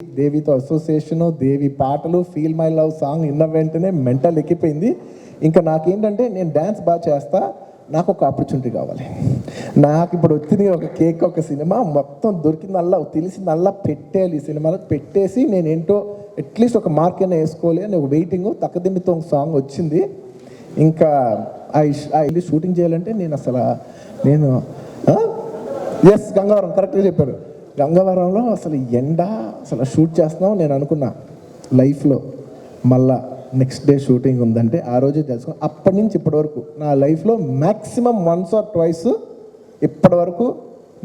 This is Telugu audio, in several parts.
దేవితో అసోసియేషను, దేవి పాటలు, ఫీల్ మై లవ్ సాంగ్ విన్న వెంటనే మెంటల్ ఎక్కిపోయింది. ఇంకా నాకేంటంటే నేను డ్యాన్స్ బాగా చేస్తా, నాకు ఒక ఆపర్చునిటీ కావాలి. నాకు ఇప్పుడు వచ్చింది ఒక కేక్, ఒక సినిమా మొత్తం దొరికిందల్లా తెలిసిందల్లా పెట్టేయాలి. ఈ సినిమాలో పెట్టేసి నేను ఏంటో అట్లీస్ట్ ఒక మార్క్ అయినా వేసుకోవాలి అని ఒక వెయిటింగ్. తక్కదిమ్మితో ఒక సాంగ్ వచ్చింది. ఇంకా వెళ్ళి షూటింగ్ చేయాలంటే నేను ఎస్ గంగవరం కరెక్ట్గా చెప్పారు. గంగవరంలో అసలు ఎండ అసలు షూట్ చేస్తున్నాం. నేను అనుకున్నా లైఫ్లో మళ్ళా నెక్స్ట్ డే షూటింగ్ ఉందంటే ఆ రోజే తెలుసుకున్నాను. అప్పటి నుంచి ఇప్పటి వరకు నా లైఫ్లో మ్యాక్సిమం వన్స్ ఆర్ ట్వైస్ ఇప్పటి వరకు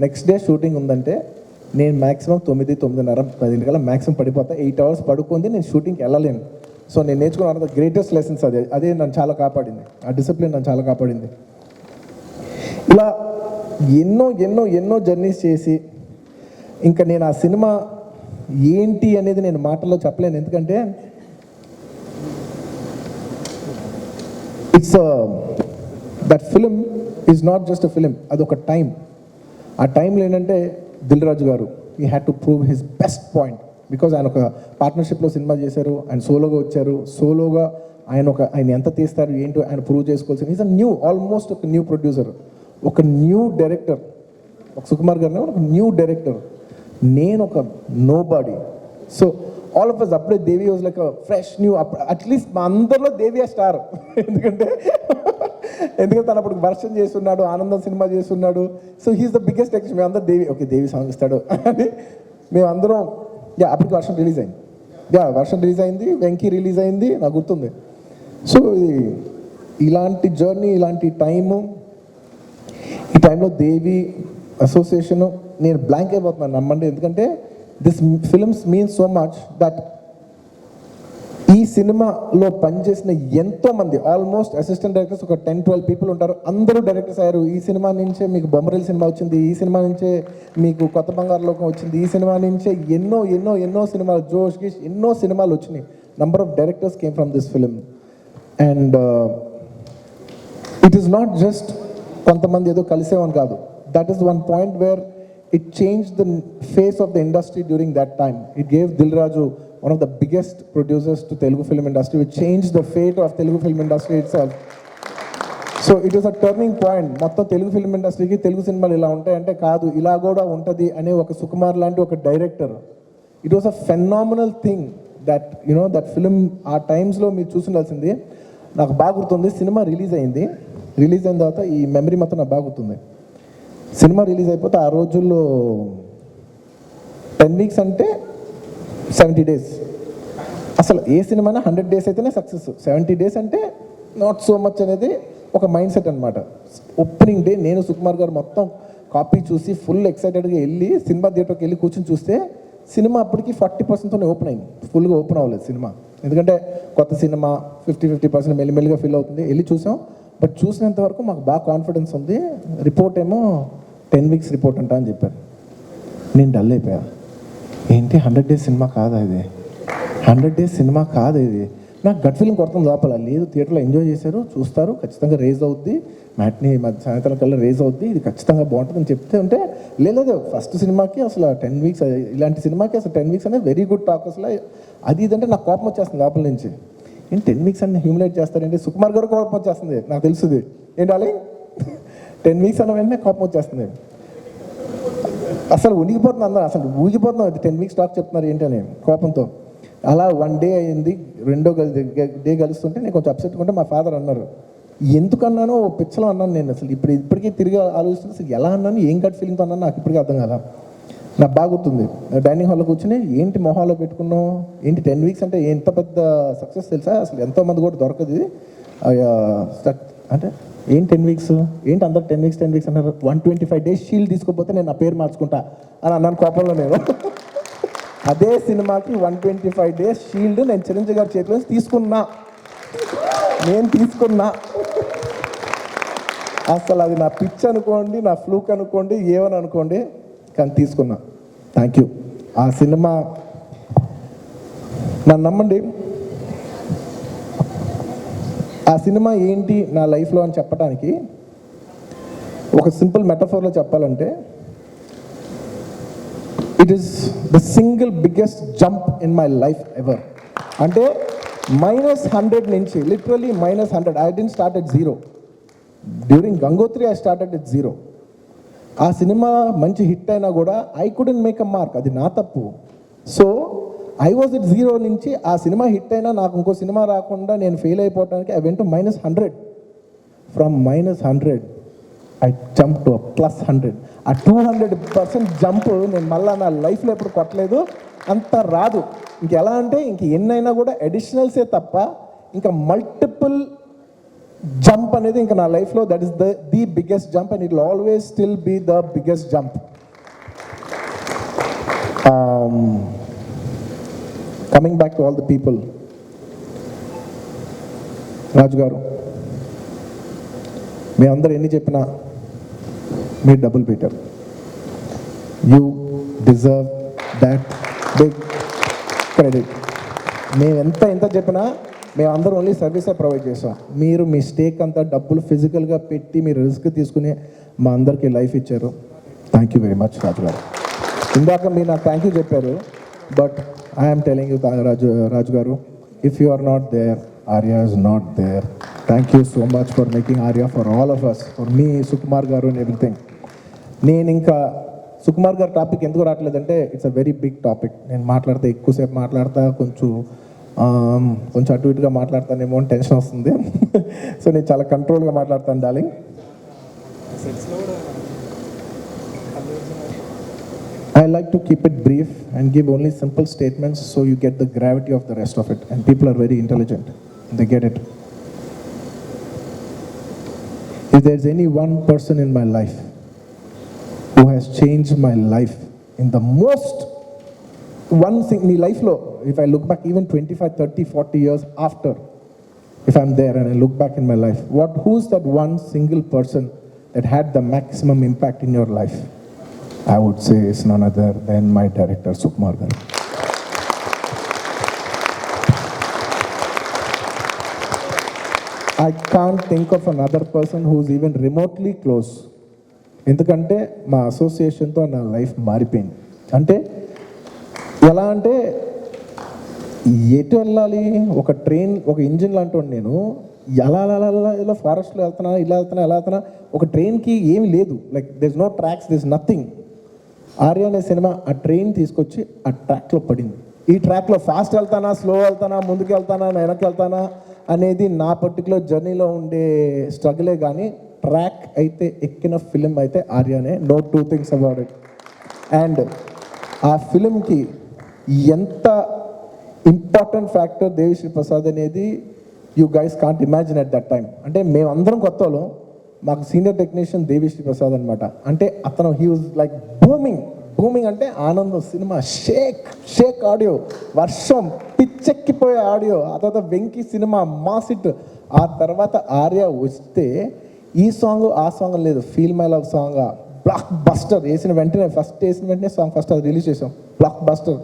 నెక్స్ట్ డే షూటింగ్ ఉందంటే నేను మ్యాక్సిమం 9:30 10 మ్యాక్సిమం పడిపోతా. 8 hours పడుకుంది నేను షూటింగ్కి వెళ్ళలేను. సో నేను నేర్చుకున్న గ్రేటెస్ట్ లెసన్స్ అదే నన్ను చాలా కాపాడింది. ఆ డిసిప్లిన్ నన్ను చాలా కాపాడింది. ఇలా ఎన్నో ఎన్నో ఎన్నో జర్నీస్ చేసి ఇంకా నేను ఆ సినిమా ఏంటి అనేది నేను మాటల్లో చెప్పలేను. ఎందుకంటే that film is not just a film, అదొక టైం. ఆ టైంలో ఏంటంటే దిల్ రాజు గారు he had to prove his best point. Because ఆయన ఒక పార్ట్నర్షిప్లో సినిమా చేశారు, ఆయన సోలోగా వచ్చారు. సోలోగా ఆయన ఎంత తీస్తారు ఏంటో ఆయన ప్రూవ్ చేసుకోవాల్సింది. ఈజ్ అ ఆల్మోస్ట్ ఒక న్యూ ప్రొడ్యూసర్, ఒక న్యూ డైరెక్టర్. ఒక సుకుమార్ గారు ఒక న్యూ డైరెక్టర్, నేను ఒక nobody. So all of us అప్పుడే Devi was like fresh new. At least మా అందరిలో దేవి స్టార్. ఎందుకంటే తను అప్పుడు వర్షం చేస్తున్నాడు, ఆనందం సినిమా చేస్తున్నాడు. So he is the biggest x. మేము అందరూ దేవి సాంగ్ ఇస్తాడు అని మేమందరం. అప్పటికి వర్షం రిలీజ్ అయింది, వెంకీ రిలీజ్ అయింది, నాకు గుర్తుంది. సో ఇలాంటి జర్నీ, ఇలాంటి టైము, ఈ టైంలో దేవి అసోసియేషను నేను బ్లాంక్ అయిపోతున్నాను నమ్మండి. ఎందుకంటే this films means so much that ఈ సినిమాలో పనిచేసిన ఎంతోమంది ఆల్మోస్ట్ అసిస్టెంట్ డైరెక్టర్స్ ఒక 10-12 పీపుల్ ఉంటారు. అందరూ డైరెక్టర్స్ అయ్యారు. ఈ సినిమా నుంచే మీకు బొమ్మరిల్ సినిమా వచ్చింది, ఈ సినిమా నుంచే మీకు కొత్త బంగారు లోకం వచ్చింది, ఈ సినిమా నుంచే ఎన్నో ఎన్నో ఎన్నో సినిమాలు, జోష్ గిష్ ఎన్నో సినిమాలు వచ్చినాయి. Number of directors came from this film. And it is not just కొంతమంది ఏదో కలిసేవని కాదు. That is one point where it changed the face of the industry during that time. It gave Dil Raju, one of the biggest producers to Telugu film industry, which changed the fate of Telugu film industry itself. So it was a turning point. మొత్తం తెలుగు ఫిల్మ్ ఇండస్ట్రీకి తెలుగు సినిమాలు ఇలా ఉంటాయంటే కాదు, ఇలా కూడా ఉంటుంది అనే ఒక సుకుమార్ లాంటి ఒక director. It was a phenomenal thing that that film ఆ టైమ్స్లో మీరు చూసిండాల్సింది. నాకు బాగా గుర్తుంది, సినిమా రిలీజ్ అయిన తర్వాత ఈ మెమరీ మొత్తం నాకు బాగా గుర్తుంది. సినిమా రిలీజ్ అయిపోతే ఆ రోజుల్లో 10 weeks అంటే 70 days. అసలు ఏ సినిమానా 100 days అయితేనే సక్సెస్, 70 days అంటే నాట్ సో మచ్ అనేది ఒక మైండ్ సెట్ అనమాట. ఓపెనింగ్ డే నేను సుకుమార్ గారు మొత్తం కాపీ చూసి ఫుల్ ఎక్సైటెడ్గా వెళ్ళి సినిమా థియేటర్కి వెళ్ళి కూర్చొని చూస్తే సినిమా అప్పటికి 40%తోనే ఓపెన్ అయింది. ఫుల్గా ఓపెన్ అవ్వలేదు సినిమా. ఎందుకంటే కొత్త సినిమా 50% మెల్లిమెల్లిగా ఫిల్ అవుతుంది. వెళ్ళి చూసాం. బట్ చూసినంత వరకు మాకు బాగా కాన్ఫిడెన్స్ ఉంది. రిపోర్ట్ ఏమో 10 weeks రిపోర్ట్ అంటా అని చెప్పారు. నేను డల్ అయిపోయా. ఏంటి 100 days సినిమా కాదా ఇది? 100 days సినిమా కాదు ఇది. నాకు గట్ ఫీలింగ్ కొడుతుంది లోపల. లేదు, థియేటర్లో ఎంజాయ్ చేశారు, చూస్తారు, ఖచ్చితంగా రేజ్ అవుద్ది, మ్యాట్ని సాయంత్రం కల్లా రేజ్ అవుద్ది, ఇది ఖచ్చితంగా బాగుంటుందని చెప్తే ఉంటే లేదు ఫస్ట్ సినిమాకి అసలు 10 weeks, ఇలాంటి సినిమాకి అసలు 10 weeks అనేది వెరీ గుడ్ టాక్. అసలు అది ఇదంటే నాకు కోపం వచ్చేస్తుంది లోపల నుంచి. ఏంటి 10 weeks అని హ్యూమిలేట్ చేస్తారంటే సుకుమార్ గారు కోపం వచ్చేస్తుంది, నాకు తెలుసుది. ఏంటాలి 10 weeks అన్న వెంటనే కోపం వచ్చేస్తుంది. అసలు ఉనిగిపోతుంది అందరూ, అసలు ఊగిపోతున్నాం. అది 10 weeks టాక్ చెప్తున్నారు ఏంటని కోపంతో. అలా 1 day అయింది. రెండో డే కలుస్తుంటే నేను కొంచెం అప్సెట్ ఉంటే మా ఫాదర్ అన్నారు, ఎందుకన్నానో ఓ పిచ్చలో అన్నాను నేను. అసలు ఇప్పటికీ తిరిగి ఆలోచిస్తుంది అసలు ఎలా అన్నాను, ఏం గట్ ఫీలింగ్తో అన్నాను నాకు ఇప్పటికీ అర్థం కదా. నాకు బాగా గుర్తుంది. డైనింగ్ హాల్లో కూర్చొని ఏంటి మొహాల్లో పెట్టుకున్నాం, ఏంటి 10 weeks అంటే ఎంత పెద్ద సక్సెస్ తెలుసా, అసలు ఎంతోమంది కూడా దొరకదు అంటే ఏంటి 10 weeks, ఏంటి అందరు 10 weeks అన్నారు. 125 days షీల్డ్ తీసుకోకపోతే నేను నా పేరు మార్చుకుంటా అని అన్నాను కోపంలో నేను. అదే సినిమాకి 125 days షీల్డ్ నేను చిరంజీవి గారి చేతిలో తీసుకున్నా. అసలు అది నా పిచ్ అనుకోండి, నా ఫ్లూక్ అనుకోండి, ఏమని అనుకోండి, కానీ తీసుకున్నా. Thank you. ఆ సినిమా నన్ను నమ్మండి, ఆ సినిమా ఏంటి నా లైఫ్లో అని చెప్పడానికి ఒక సింపుల్ మెటఫోర్లో చెప్పాలంటే, it is the single biggest jump in my life ever. అంటే -100 నుంచి literally -100. I didn't start at 0. During Gangotri I started at 0. ఆ సినిమా మంచి హిట్ అయినా కూడా I couldn't make a mark, అది నా తప్పు. సో ఐ వాజ్ ఎట్ 0 నుంచి ఆ సినిమా హిట్ అయినా నాకు ఇంకో సినిమా రాకుండా నేను ఫెయిల్ అయిపోవడానికి I went to -100. From -100 I jump to +100. ఆ 200% జంప్ నేను మళ్ళీ నా లైఫ్లో ఎప్పుడు కొట్టలేదు, అంత రాదు. ఇంకెలా అంటే ఇంక ఎన్నైనా కూడా అడిషనల్సే తప్ప ఇంకా మల్టిపుల్ జంప్ అనేది ఇంకా నా లైఫ్లో that is the biggest jump and it will always still be the biggest jump. Coming back to all the people, Raju garu మీ అందరూ ఎన్ని చెప్పినా మీరు double beater. You deserve that big credit. మేము ఎంత చెప్పినా మేమందరం ఓన్లీ సర్వీసే ప్రొవైడ్ చేసాం. మీరు మీ స్టేక్ అంతా డబ్బులు ఫిజికల్గా పెట్టి మీరు రిస్క్ తీసుకుని మా అందరికీ లైఫ్ ఇచ్చారు. Thank you very much Raju garu. ఇందాక మీరు నాకు థ్యాంక్ యూ చెప్పారు, but I'm telling you Raju garu, if you are not there, Arya is not there. Thank you so much for making Arya for all of us, for me, Sukumar garu and everything. నేను ఇంకా సుకుమార్ గారు టాపిక్ ఎందుకు రావట్లేదంటే it's a very big topic. నేను మాట్లాడితే ఎక్కువసేపు మాట్లాడతా, కొంచెం అటు ఇటుగా మాట్లాడతానేమో అని టెన్షన్ వస్తుంది. సో నేను చాలా కంట్రోల్గా మాట్లాడతాను darling. I like to keep it brief and give only simple statements so you get the gravity of the rest of it, and people are very intelligent, they get it. If there's any one person in my life who has changed my life in the most, one thing in life lo, if I look back even 25, 30, 40 years after, if I'm there and I look back in my life, who's that one single person that had the maximum impact in your life? I would say it's none other than my director Sukumar garu. I can't think of another person who's even remotely close. ఎందుకంటే మా అసోసియేషన్తో నా లైఫ్ మారిపోయింది. అంటే ఎలా అంటే ఎటు వెళ్ళాలి, ఒక ట్రైన్, ఒక ఇంజిన్ లాంటి నేను ఇలా ఫారెస్ట్లో వెళ్తున్నా, ఇలా వెళ్తున్నా, ఒక ట్రైన్కి ఏమి లేదు, like there is no tracks, there is nothing. Arya అనే సినిమా ఆ ట్రైన్ తీసుకొచ్చి ఆ ట్రాక్లో పడింది. ఈ ట్రాక్లో ఫాస్ట్ వెళ్తానా, స్లో వెళ్తానా, ముందుకు వెళ్తానా, వెనక్కి వెళ్తానా అనేది నా పర్టికులర్ జర్నీలో ఉండే స్ట్రగులే, కానీ ట్రాక్ అయితే ఎక్కిన ఫిలిం అయితే ఆర్యనే, no two things about it. And ఆ ఫిలింకి ఎంత ఇంపార్టెంట్ ఫ్యాక్టర్ దేవిశ్రీ ప్రసాద్ అనేది you guys can't imagine at that time. అంటే మేమందరం కొత్త వాళ్ళం, మాకు సీనియర్ టెక్నీషియన్ దేవిశ్రీ ప్రసాద్ అనమాట. అంటే అతను హీ వాజ్ లైక్ బూమింగ్ అంటే ఆనందం సినిమా, షేక్ ఆడియో, వర్షం, పిచ్చెక్కిపోయే ఆడియో. ఆ తర్వాత వెంకీ సినిమా మాస్ హిట్. ఆ తర్వాత ఆర్య వస్తే ఈ సాంగ్ ఆ సాంగ్ లేదు, feel my love song blockbuster. వేసిన వెంటనే సాంగ్ ఫస్ట్ అది రిలీజ్ చేసాం, బ్లాక్ బస్టర్.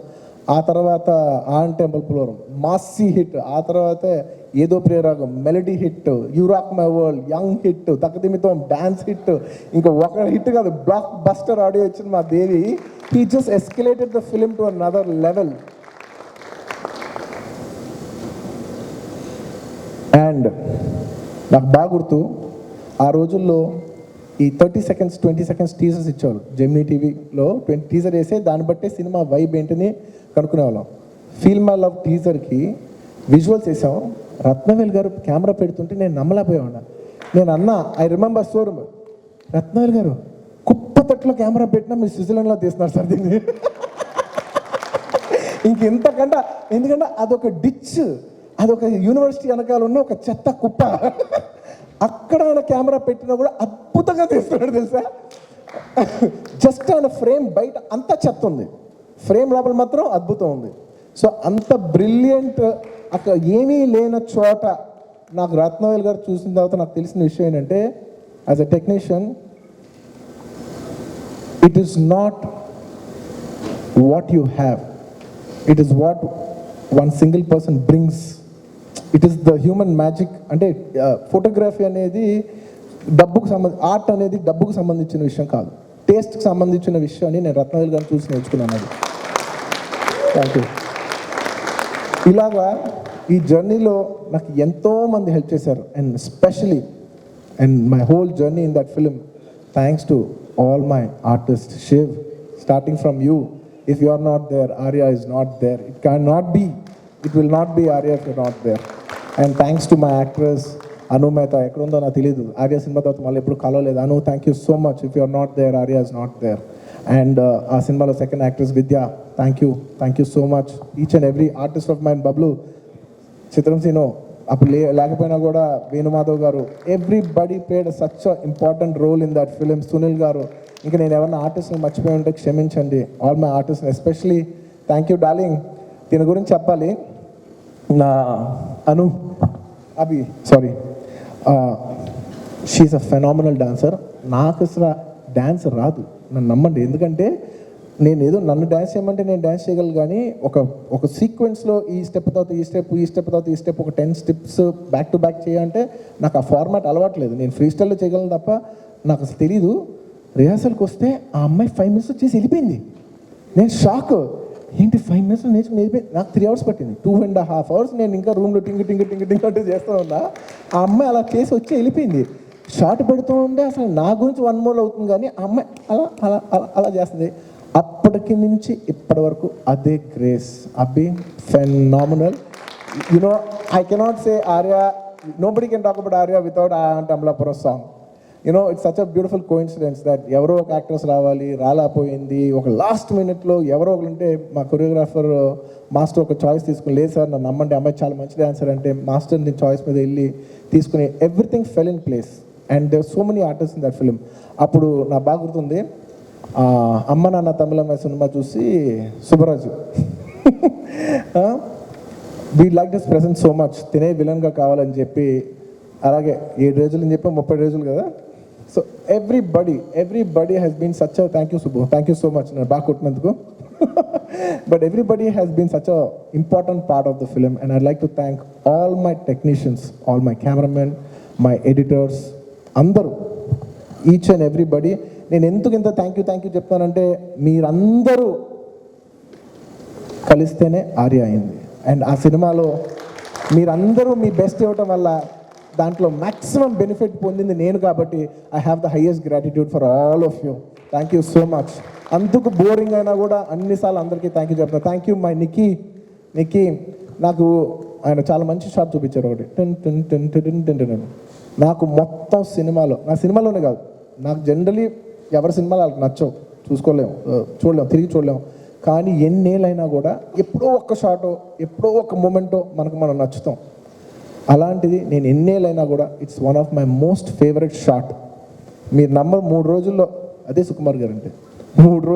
ఆ తర్వాత ఆన్ టెంపుల్ ఫ్లోర్ మాసీ హిట్. ఆ తర్వాత ఏదో ప్రియరాగం melody hit, you rock my world young hit, తక్కదిమితో డాన్స్ హిట్. ఇంకా ఒక హిట్ కాదు, బ్లాక్ బస్టర్ ఆడియో ఇచ్చిన మా Devi. He just escalated the film to another level. And నాకు బాగా గుర్తు, ఆ రోజుల్లో ఈ 30 seconds 20 seconds టీజర్స్ ఇచ్చేవాళ్ళు. జెమినీ టీవీలో 20 టీజర్ వేసే దాన్ని బట్టే సినిమా వైబ్ ఏంటని కనుక్కునేవాళ్ళం. ఫీల్ మై లవ్ టీజర్కి విజువల్స్ వేసాం. రత్నవేల్ గారు కెమెరా పెడుతుంటే నేను నమ్మలేకపోయాను. నేను అన్నా, ఐ రిమెంబర్ షోరూమ్, రత్నవేల్ గారు కుప్పతట్లో కెమెరా పెట్టినా మీరు స్విట్జర్లాండ్లో తీస్తున్నారు సార్ దీన్ని. ఇంకెంతకంటే, ఎందుకంటే అదొక డిచ్, అదొక యూనివర్సిటీ వెనకాల ఉన్న ఒక చెత్త కుప్ప. అక్కడ ఆయన కెమెరా పెట్టినా కూడా అద్భుతంగా తీస్తున్నాడు తెలుసా. జస్ట్ ఆయన ఫ్రేమ్ బయట అంతా చెత్త ఉంది, ఫ్రేమ్ లోపల మాత్రం అద్భుతం ఉంది. సో అంత బ్రిలియంట్, అక్కడ ఏమీ లేని చోట నాకు రత్నవేల్ గారు చూసిన తర్వాత నాకు తెలిసిన విషయం ఏంటంటే, as a technician, it is not what you have, it is what one single person brings. It is the human magic. అంటే ఫోటోగ్రఫీ అనేది డబ్బుకు ఆర్ట్ అనేది డబ్బుకు సంబంధించిన విషయం కాదు. టేస్ట్కి సంబంధించిన విషయాన్ని నేను రత్నవేల్ గారిని చూసి నేర్చుకున్నాను. అది థ్యాంక్ యూ. ఇలాగా ఈ జర్నీలో నాకు ఎంతోమంది హెల్ప్ చేశారు, and especially and my whole journey in that film thanks to all my artists. Shiv, starting from you, if you are not there, Arya is not there. It cannot be, it will not be Arya if you're not there. And thanks to my actress Anu Mehta, ekkundo na teliyadu, Arya cinema tarvata malli eppudu kalaledu. Anu, thank you so much. If you are not there, Arya is not there. And aa cinema lo second actress Vidya, thank you so much. Each and every artist of mine, Bablu, Chitram Sino, అప్పుడు లేకపోయినా కూడా Venu Madhav garu, everybody played such important role in that film. Sunil garu, ఇంకా నేను ఎవరైనా ఆర్టిస్ట్ని మర్చిపోయి ఉంటే క్షమించండి. All my artist, especially thank you darling. దీని గురించి చెప్పాలి. నా Anu Abhi, sorry, she's a phenomenal dancer. నాకు అసలు డ్యాన్స్ రాదు, నన్ను నమ్మండి. ఎందుకంటే నేను ఏదో నన్ను డ్యాన్స్ చేయమంటే నేను డ్యాన్స్ చేయగలను, కానీ ఒక సీక్వెన్స్లో ఈ స్టెప్ తర్వాత ఈ స్టెప్ తర్వాత ఈ స్టెప్ ఒక 10 స్టెప్స్ బ్యాక్ టు బ్యాక్ చేయాలంటే నాకు ఆ ఫార్మాట్ అలవాట్లేదు. నేను ఫ్రీ స్టైల్లో చేయగలను తప్ప నాకు అసలు తెలీదు. రిహార్సల్కి వస్తే ఆ అమ్మాయి 5 minutes చేసి వెళ్ళిపోయింది. నేను షాక్, ఏంటి 5 minutes నేర్చుకుని వెళ్ళిపోయింది. నాకు 3 hours పట్టింది, 2.5 hours నేను ఇంకా రూమ్లో టింగ్ అంటూ చేస్తూ ఉన్నా. ఆ అమ్మాయి అలా చేసి వచ్చి వెళ్ళిపోయింది. షార్ట్ పెడుతూ ఉంటే అసలు నా గురించి 1 more అవుతుంది, కానీ ఆ అమ్మాయి అలా అలా అలా అలా చేస్తుంది. అప్పటికి నుంచి ఇప్పటి వరకు అదే గ్రేస్. అబ్బి phenomenal. You know I cannot say Arya, nobody can talk about Arya without ఆ అంటే Amalapuram song. You know it's such a beautiful coincidence that ఎవరో ఒక యాక్ట్రెస్ రాలేకపోయింది, ఒక లాస్ట్ మినిట్లో ఎవరో ఒకరు ఉంటే మా కొరియోగ్రాఫర్ మాస్టర్ ఒక చాయిస్ తీసుకుని, లేదు సార్ నన్ను నమ్మండి, అమ్మాయి చాలా మంచి డాన్సర్ అంటే మాస్టర్ నేను చాయిస్ మీద వెళ్ళి తీసుకుని everything fell in place. And there so many artist in that film. అప్పుడు నా బాగా గుర్తుంది, అమ్మ నాన్న తమిళమ్మ సినిమా చూసి Subbaraju we like this present so much, తినే విలన్గా కావాలని చెప్పి, అలాగే 7 రోజులు అని చెప్పి 30 రోజులు కదా. So everybody has been such a, thank you Subbu, thank you so much నేను బాగా కొట్టినందుకు. But everybody has been such a important part of the film. And I'd like to thank all my technicians, all my cameramen, my editors, అందరూ, ఈచ్ అండ్ ఎవ్రీబడి. నేను ఎందుకు ఇంత థ్యాంక్ యూ చెప్తానంటే మీరందరూ కలిస్తేనే ఆర్య అయింది. అండ్ ఆ సినిమాలో మీరందరూ మీ బెస్ట్ ఇవ్వటం వల్ల దాంట్లో మ్యాక్సిమం బెనిఫిట్ పొందింది నేను, కాబట్టి I have the highest gratitude for all of you. Thank you so much. అందుకు బోరింగ్ అయినా కూడా అన్నిసార్లు అందరికీ థ్యాంక్ యూ చెప్తాను. Thank you my Nikki. నాకు ఆయన చాలా మంచి షాట్ చూపించారు ఒకటి, నాకు మొత్తం సినిమాలో, నా సినిమాలోనే కాదు, నాకు జనరలీ ఎవరి సినిమాలు వాళ్ళకి నచ్చవు, చూడలేము, తిరిగి చూడలేము. కానీ ఎన్నేళ్ళైనా కూడా ఎప్పుడో ఒక్క షాటో ఎప్పుడో ఒక మూమెంటో మనం నచ్చుతాం. అలాంటిది నేను ఎన్నేళ్ళైనా కూడా it's one of my most favourite shot. మీరు 3 రోజుల్లో, అదే సుకుమార్ గారు అంటే 3 రోజులు